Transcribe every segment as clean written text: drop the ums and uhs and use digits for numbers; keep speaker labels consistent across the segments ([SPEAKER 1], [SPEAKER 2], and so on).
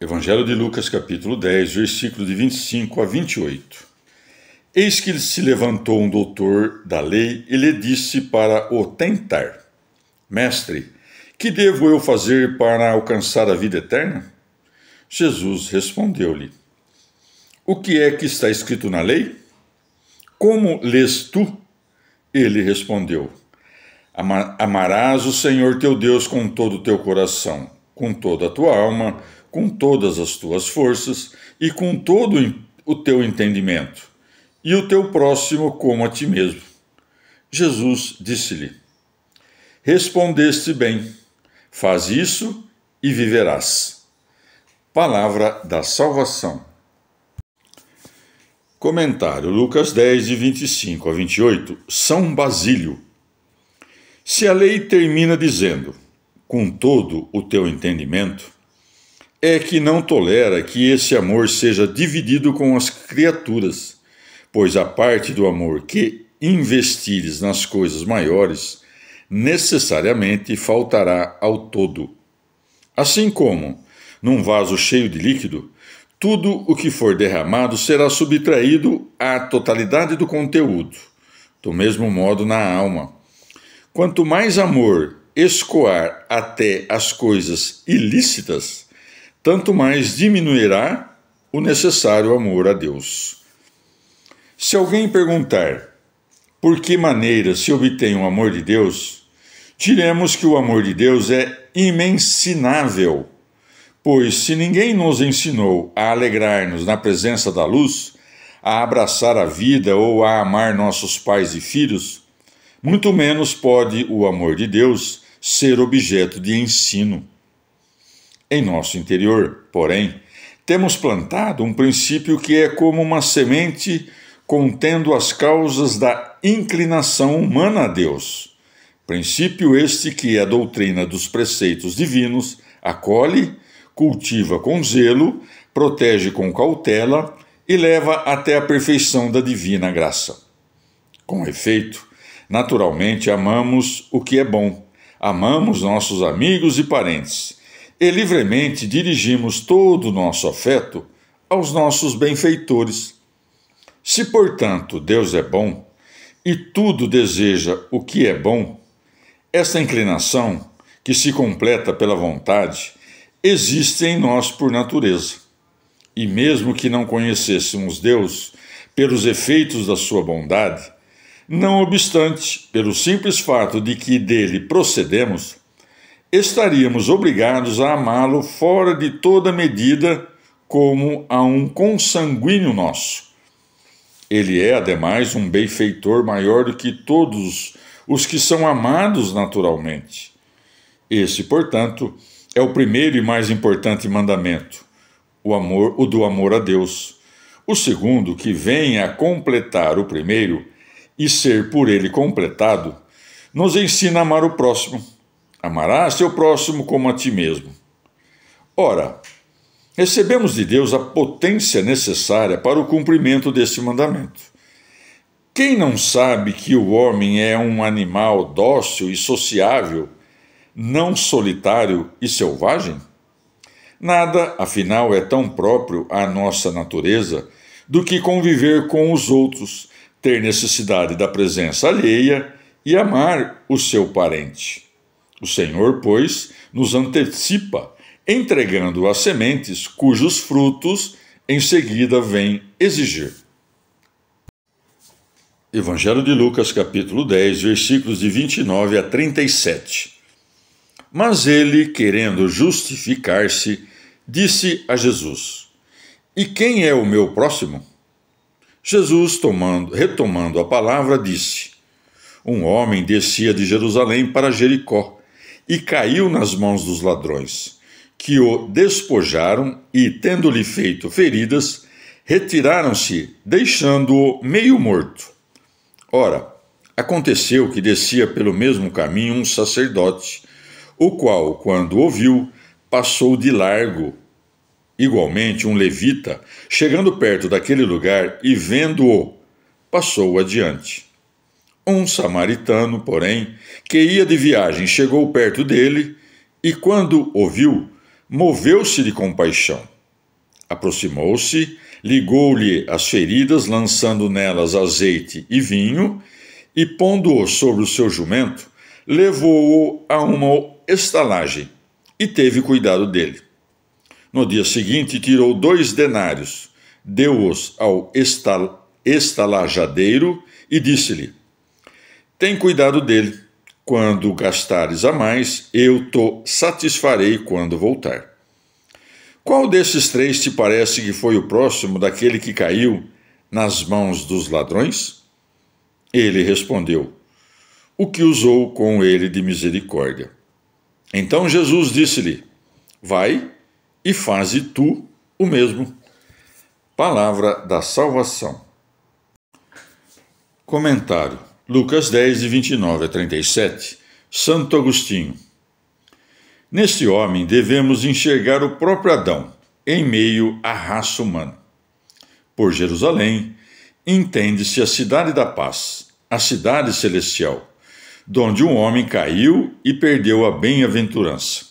[SPEAKER 1] Evangelho de Lucas, capítulo 10, versículo de 25 a 28. Eis que se levantou um doutor da lei e lhe disse para o tentar: Mestre, que devo eu fazer para alcançar a vida eterna? Jesus respondeu-lhe: O que é que está escrito na lei? Como lês tu? Ele respondeu: Amarás o Senhor teu Deus com todo o teu coração, com toda a tua alma, com todas as tuas forças e com todo o teu entendimento, e o teu próximo como a ti mesmo. Jesus disse-lhe: Respondeste bem, faz isso e viverás. Palavra da salvação. Comentário: Lucas 10, de 25 a 28, São Basílio. Se a lei termina dizendo, com todo o teu entendimento, é que não tolera que esse amor seja dividido com as criaturas, pois a parte do amor que investires nas coisas maiores, necessariamente faltará ao todo. Assim como, num vaso cheio de líquido, tudo o que for derramado será subtraído à totalidade do conteúdo. Do mesmo modo na alma. Quanto mais amor escoar até as coisas ilícitas, tanto mais diminuirá o necessário amor a Deus. Se alguém perguntar por que maneira se obtém o amor de Deus, diremos que o amor de Deus é imensinável, pois se ninguém nos ensinou a alegrar-nos na presença da luz, a abraçar a vida ou a amar nossos pais e filhos, muito menos pode o amor de Deus ser objeto de ensino. Em nosso interior, porém, temos plantado um princípio que é como uma semente contendo as causas da inclinação humana a Deus. Princípio este que a doutrina dos preceitos divinos acolhe, cultiva com zelo, protege com cautela e leva até a perfeição da divina graça. Com efeito, naturalmente amamos o que é bom, amamos nossos amigos e parentes, e livremente dirigimos todo o nosso afeto aos nossos benfeitores. Se, portanto, Deus é bom e tudo deseja o que é bom, esta inclinação, que se completa pela vontade, existe em nós por natureza. E mesmo que não conhecêssemos Deus pelos efeitos da sua bondade, não obstante, pelo simples fato de que dele procedemos, estaríamos obrigados a amá-lo fora de toda medida como a um consanguíneo nosso. Ele é, ademais, um benfeitor maior do que todos os que são amados naturalmente. Esse, portanto, é o primeiro e mais importante mandamento, o do amor a Deus. O segundo, que vem a completar o primeiro e ser por ele completado, nos ensina a amar o próximo. Amarás teu próximo como a ti mesmo. Ora, recebemos de Deus a potência necessária para o cumprimento deste mandamento. Quem não sabe que o homem é um animal dócil e sociável, não solitário e selvagem? Nada, afinal, é tão próprio à nossa natureza do que conviver com os outros, ter necessidade da presença alheia e amar o seu parente. O Senhor, pois, nos antecipa, entregando as sementes cujos frutos em seguida vem exigir. Evangelho de Lucas, capítulo 10, versículos de 29 a 37. Mas ele, querendo justificar-se, disse a Jesus: E quem é o meu próximo? Jesus, retomando a palavra, disse: Um homem descia de Jerusalém para Jericó e caiu nas mãos dos ladrões, que o despojaram e, tendo-lhe feito feridas, retiraram-se, deixando-o meio morto. Ora, aconteceu que descia pelo mesmo caminho um sacerdote, o qual, quando o viu, passou de largo. Igualmente, um levita, chegando perto daquele lugar e vendo-o, passou adiante. Um samaritano, porém, que ia de viagem, chegou perto dele e, quando o viu, moveu-se de compaixão. Aproximou-se, ligou-lhe as feridas, lançando nelas azeite e vinho, e pondo-o sobre o seu jumento, levou-o a uma estalagem e teve cuidado dele. No dia seguinte, tirou 2 denários, deu-os ao estalajadeiro e disse-lhe: tem cuidado dele. Quando gastares a mais, eu te satisfarei quando voltar. Qual desses 3 te parece que foi o próximo daquele que caiu nas mãos dos ladrões? Ele respondeu: o que usou com ele de misericórdia. Então Jesus disse-lhe: vai e faze tu o mesmo. Palavra da salvação. Comentário. Lucas 10, de 29 a 37. Santo Agostinho. Neste homem devemos enxergar o próprio Adão, em meio à raça humana. Por Jerusalém, entende-se a cidade da paz, a cidade celestial, donde um homem caiu e perdeu a bem-aventurança.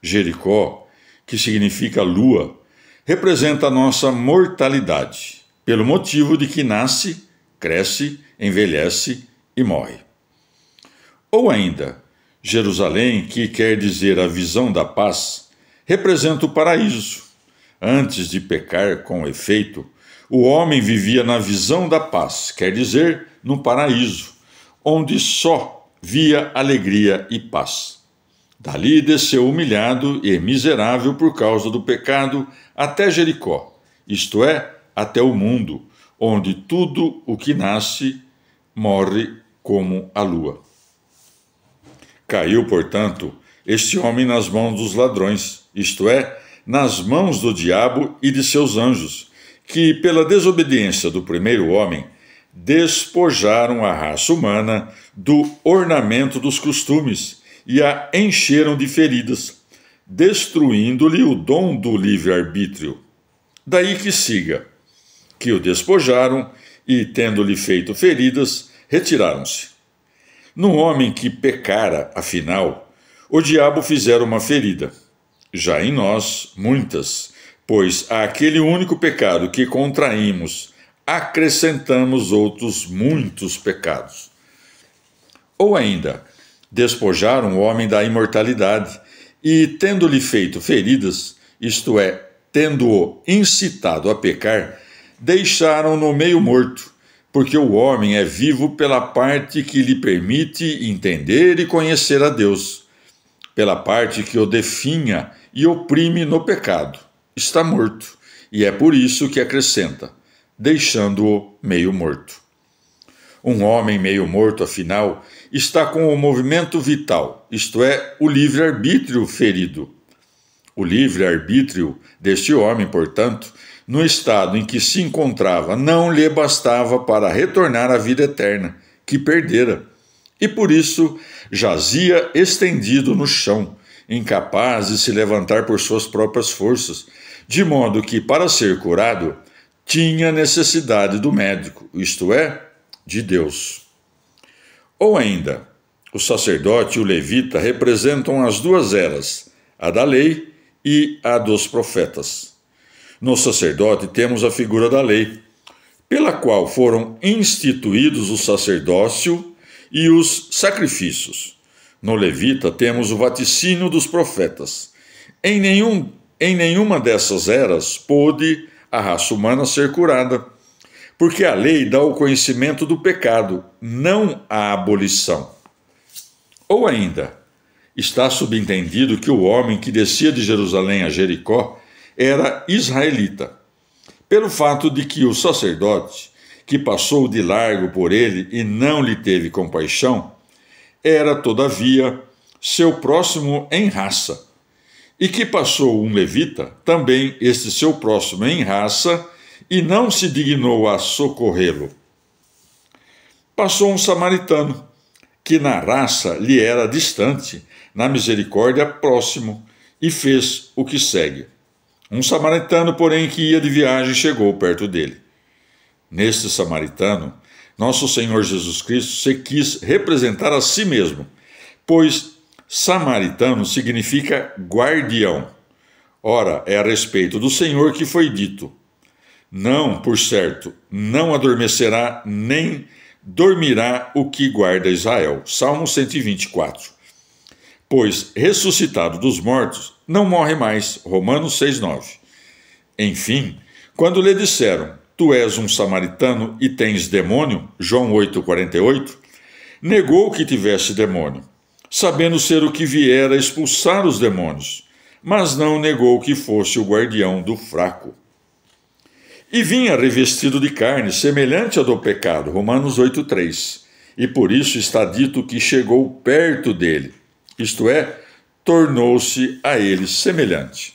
[SPEAKER 1] Jericó, que significa lua, representa a nossa mortalidade, pelo motivo de que nasce, cresce, envelhece e morre. Ou ainda, Jerusalém, que quer dizer a visão da paz, representa o paraíso. Antes de pecar com efeito, o homem vivia na visão da paz, quer dizer, no paraíso, onde só via alegria e paz. Dali desceu humilhado e miserável por causa do pecado até Jericó, isto é, até o mundo, onde tudo o que nasce morre como a lua. Caiu, portanto, este homem nas mãos dos ladrões, isto é, nas mãos do diabo e de seus anjos, que, pela desobediência do primeiro homem, despojaram a raça humana do ornamento dos costumes e a encheram de feridas, destruindo-lhe o dom do livre-arbítrio. Daí que siga, que o despojaram e, tendo-lhe feito feridas, retiraram-se. No homem que pecara, afinal, o diabo fizera uma ferida. Já em nós, muitas, pois àquele único pecado que contraímos, acrescentamos outros muitos pecados. Ou ainda, despojaram o homem da imortalidade e, tendo-lhe feito feridas, isto é, tendo-o incitado a pecar, deixaram-no meio morto, porque o homem é vivo pela parte que lhe permite entender e conhecer a Deus, pela parte que o definha e oprime no pecado. Está morto, e é por isso que acrescenta, deixando-o meio morto. Um homem meio morto, afinal, está com o movimento vital, isto é, o livre-arbítrio ferido. O livre-arbítrio deste homem, portanto, no estado em que se encontrava, não lhe bastava para retornar à vida eterna, que perdera, e por isso jazia estendido no chão, incapaz de se levantar por suas próprias forças, de modo que, para ser curado, tinha necessidade do médico, isto é, de Deus. Ou ainda, o sacerdote e o levita representam as 2 eras, a da lei e a dos profetas. No sacerdote temos a figura da lei, pela qual foram instituídos o sacerdócio e os sacrifícios. No levita temos o vaticínio dos profetas. Em nenhuma dessas eras pôde a raça humana ser curada, porque a lei dá o conhecimento do pecado, não a abolição. Ou ainda, está subentendido que o homem que descia de Jerusalém a Jericó era israelita, pelo fato de que o sacerdote, que passou de largo por ele e não lhe teve compaixão, era, todavia, seu próximo em raça, e que passou um levita, também este seu próximo em raça, e não se dignou a socorrê-lo. Passou um samaritano, que na raça lhe era distante, na misericórdia próximo, e fez o que segue. Um samaritano, porém, que ia de viagem, chegou perto dele. Neste samaritano, nosso Senhor Jesus Cristo se quis representar a si mesmo, pois samaritano significa guardião, Ora, é a respeito do Senhor que foi dito: não, por certo, não adormecerá nem dormirá o que guarda Israel. Salmo 124. Pois, ressuscitado dos mortos, não morre mais. Romanos 6,9. Enfim, quando lhe disseram: tu és um samaritano e tens demônio, João 8,48, negou que tivesse demônio, sabendo ser o que viera expulsar os demônios, mas não negou que fosse o guardião do fraco. E vinha revestido de carne, semelhante à do pecado, Romanos 8,3, e por isso está dito que chegou perto dele, isto é, tornou-se a ele semelhante.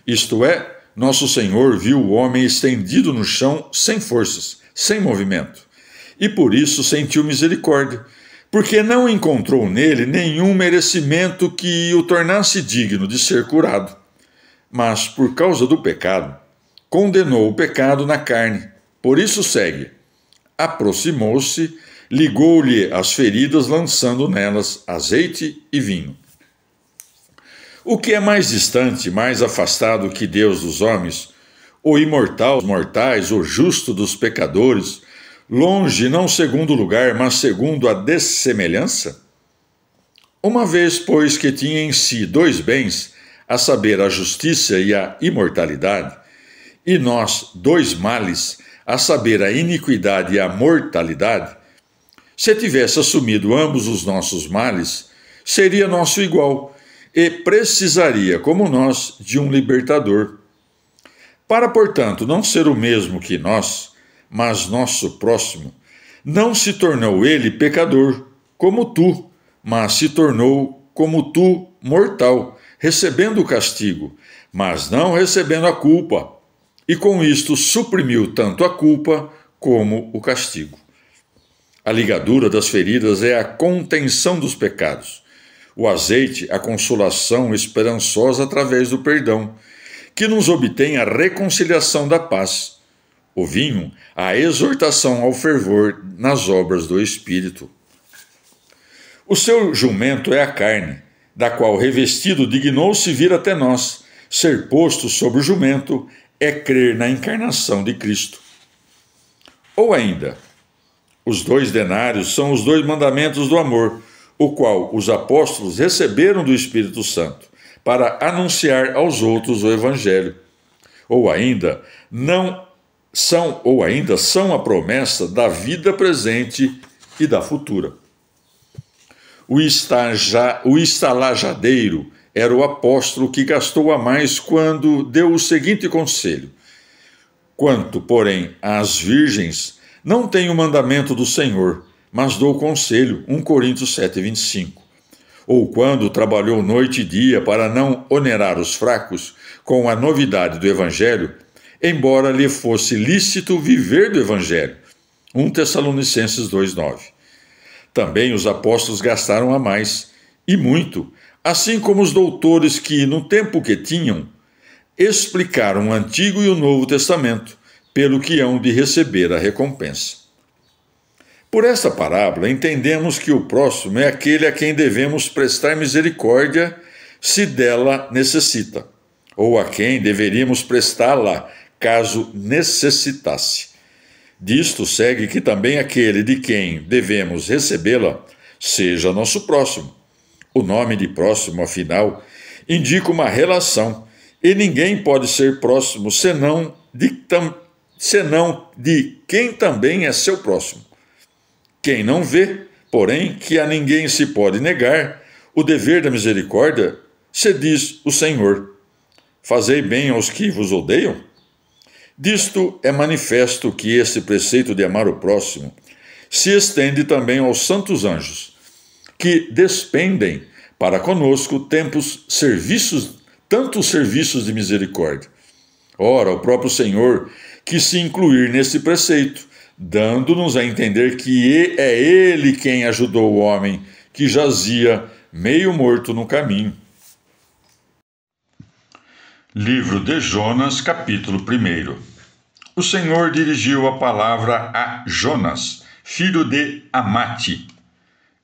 [SPEAKER 1] Isto é, nosso Senhor viu o homem estendido no chão, sem forças, sem movimento, e por isso sentiu misericórdia, porque não encontrou nele nenhum merecimento que o tornasse digno de ser curado. Mas, por causa do pecado, condenou o pecado na carne. Por isso segue. Aproximou-se, ligou-lhe as feridas, lançando nelas azeite e vinho. O que é mais distante, mais afastado que Deus dos homens, o imortal dos mortais, o justo dos pecadores, longe não segundo lugar, mas segundo a dessemelhança? Uma vez, pois, que tinha em si dois bens, a saber, a justiça e a imortalidade, e nós dois males, a saber, a iniquidade e a mortalidade, se tivesse assumido ambos os nossos males, seria nosso igual, e precisaria, como nós, de um libertador. Para, portanto, não ser o mesmo que nós, mas nosso próximo, não se tornou ele pecador, como tu, mas se tornou como tu mortal, recebendo o castigo, mas não recebendo a culpa, e com isto suprimiu tanto a culpa como o castigo. A ligadura das feridas é a contenção dos pecados, o azeite, a consolação esperançosa através do perdão, que nos obtém a reconciliação da paz, o vinho, a exortação ao fervor nas obras do Espírito. O seu jumento é a carne, da qual revestido dignou-se vir até nós. Ser posto sobre o jumento é crer na encarnação de Cristo. Ou ainda, os 2 denários são os 2 mandamentos do amor, o qual os apóstolos receberam do Espírito Santo, para anunciar aos outros o Evangelho. Ou ainda são a promessa da vida presente e da futura. O estalajadeiro era o apóstolo que gastou a mais quando deu o seguinte conselho: quanto, porém, às virgens, não tenho o mandamento do Senhor, mas dou conselho, 1 Coríntios 7,25. Ou quando trabalhou noite e dia para não onerar os fracos com a novidade do Evangelho, embora lhe fosse lícito viver do Evangelho, 1 Tessalonicenses 2,9. Também os apóstolos gastaram a mais, e muito, assim como os doutores que, no tempo que tinham, explicaram o Antigo e o Novo Testamento, pelo que hão de receber a recompensa. Por esta parábola, entendemos que o próximo é aquele a quem devemos prestar misericórdia se dela necessita, ou a quem deveríamos prestá-la caso necessitasse. Disto segue que também aquele de quem devemos recebê-la seja nosso próximo. O nome de próximo, afinal, indica uma relação, e ninguém pode ser próximo senão de quem também é seu próximo. Quem não vê, porém, que a ninguém se pode negar o dever da misericórdia, se diz o Senhor: fazei bem aos que vos odeiam. Disto é manifesto que esse preceito de amar o próximo se estende também aos santos anjos, que despendem para conosco tantos serviços de misericórdia. Ora, o próprio Senhor quis se incluir nesse preceito, dando-nos a entender que é Ele quem ajudou o homem que jazia meio morto no caminho. Livro de Jonas, capítulo 1. O Senhor dirigiu a palavra a Jonas, filho de Amate.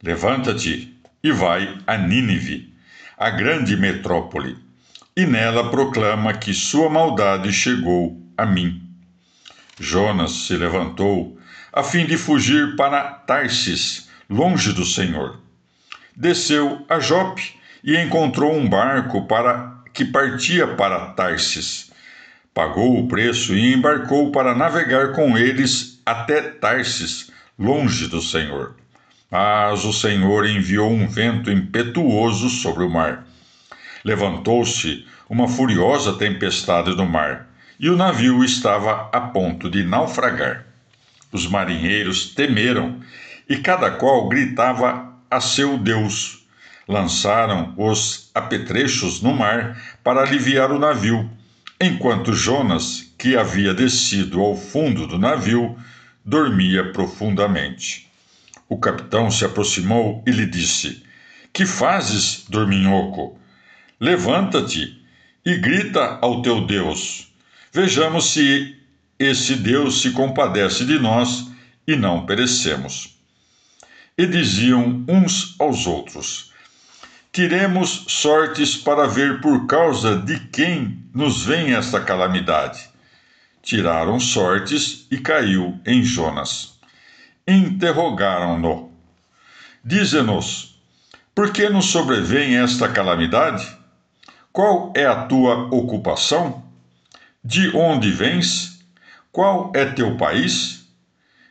[SPEAKER 1] Levanta-te e vai a Nínive, a grande metrópole, e nela proclama que sua maldade chegou a mim. Jonas se levantou a fim de fugir para Tarsis, longe do Senhor. Desceu a Jope e encontrou um barco que partia para Tarsis. Pagou o preço e embarcou para navegar com eles até Tarsis, longe do Senhor. Mas o Senhor enviou um vento impetuoso sobre o mar. Levantou-se uma furiosa tempestade no mar, e o navio estava a ponto de naufragar. Os marinheiros temeram, e cada qual gritava a seu Deus. Lançaram os apetrechos no mar para aliviar o navio, enquanto Jonas, que havia descido ao fundo do navio, dormia profundamente. O capitão se aproximou e lhe disse: Que fazes, dorminhoco? Levanta-te e grita ao teu Deus. Vejamos se esse Deus se compadece de nós e não perecemos. E diziam uns aos outros: Tiremos sortes para ver por causa de quem nos vem esta calamidade. Tiraram sortes e caiu em Jonas. Interrogaram-no: Dize-nos, por que nos sobrevém esta calamidade? Qual é a tua ocupação? De onde vens? Qual é teu país?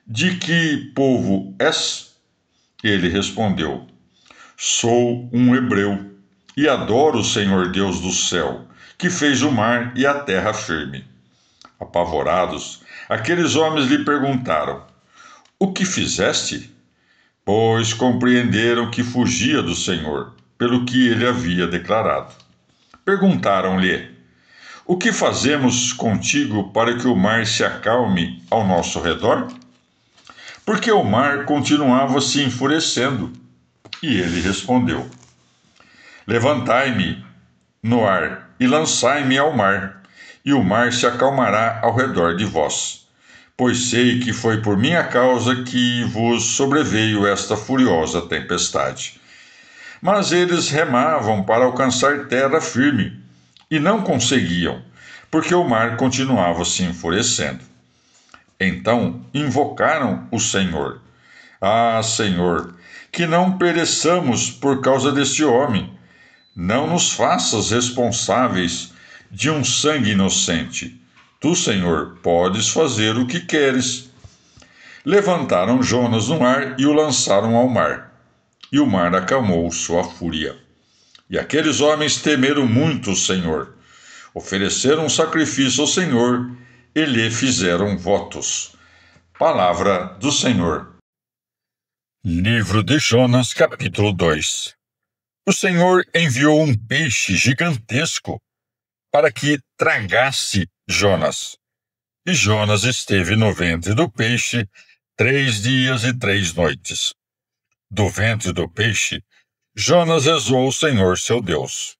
[SPEAKER 1] De que povo és? Ele respondeu: Sou um hebreu e adoro o Senhor Deus do céu, que fez o mar e a terra firme. Apavorados, aqueles homens lhe perguntaram: O que fizeste? Pois compreenderam que fugia do Senhor, pelo que ele havia declarado. Perguntaram-lhe: O que fazemos contigo para que o mar se acalme ao nosso redor? Porque o mar continuava se enfurecendo. E ele respondeu: Levantai-me no ar e lançai-me ao mar, e o mar se acalmará ao redor de vós. Pois sei que foi por minha causa que vos sobreveio esta furiosa tempestade. Mas eles remavam para alcançar terra firme, e não conseguiam, porque o mar continuava se enfurecendo. Então invocaram o Senhor: Ah, Senhor, que não pereçamos por causa deste homem. Não nos faças responsáveis de um sangue inocente. Tu, Senhor, podes fazer o que queres. Levantaram Jonas no ar e o lançaram ao mar. E o mar acalmou sua fúria. E aqueles homens temeram muito o Senhor. Ofereceram um sacrifício ao Senhor e lhe fizeram votos. Palavra do Senhor. Livro de Jonas, capítulo 2. O Senhor enviou um peixe gigantesco para que tragasse Jonas. E Jonas esteve no ventre do peixe 3 dias e 3 noites. Do ventre do peixe, Jonas rezou ao Senhor seu Deus.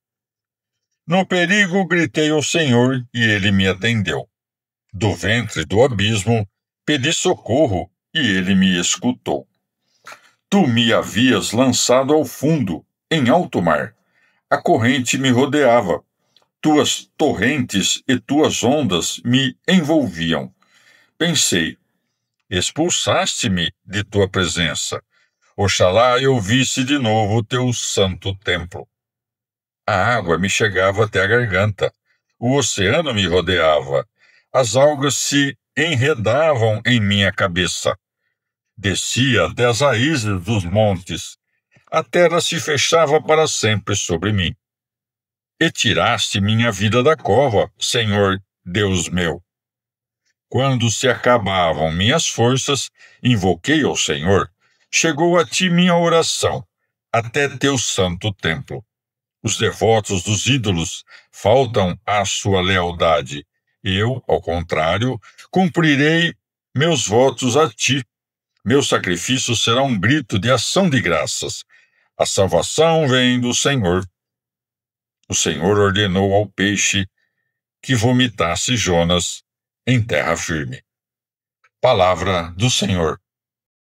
[SPEAKER 1] No perigo gritei ao Senhor e ele me atendeu. Do ventre do abismo pedi socorro e ele me escutou. Tu me havias lançado ao fundo, em alto mar. A corrente me rodeava. Tuas torrentes e tuas ondas me envolviam. Pensei: expulsaste-me de tua presença. Oxalá eu visse de novo o teu santo templo. A água me chegava até a garganta. O oceano me rodeava. As algas se enredavam em minha cabeça. Descia até as raízes dos montes. A terra se fechava para sempre sobre mim. E tiraste minha vida da cova, Senhor Deus meu. Quando se acabavam minhas forças, invoquei ao Senhor. Chegou a ti minha oração, até teu santo templo. Os devotos dos ídolos faltam à sua lealdade. Eu, ao contrário, cumprirei meus votos a ti. Meu sacrifício será um grito de ação de graças. A salvação vem do Senhor. O Senhor ordenou ao peixe que vomitasse Jonas em terra firme. Palavra do Senhor.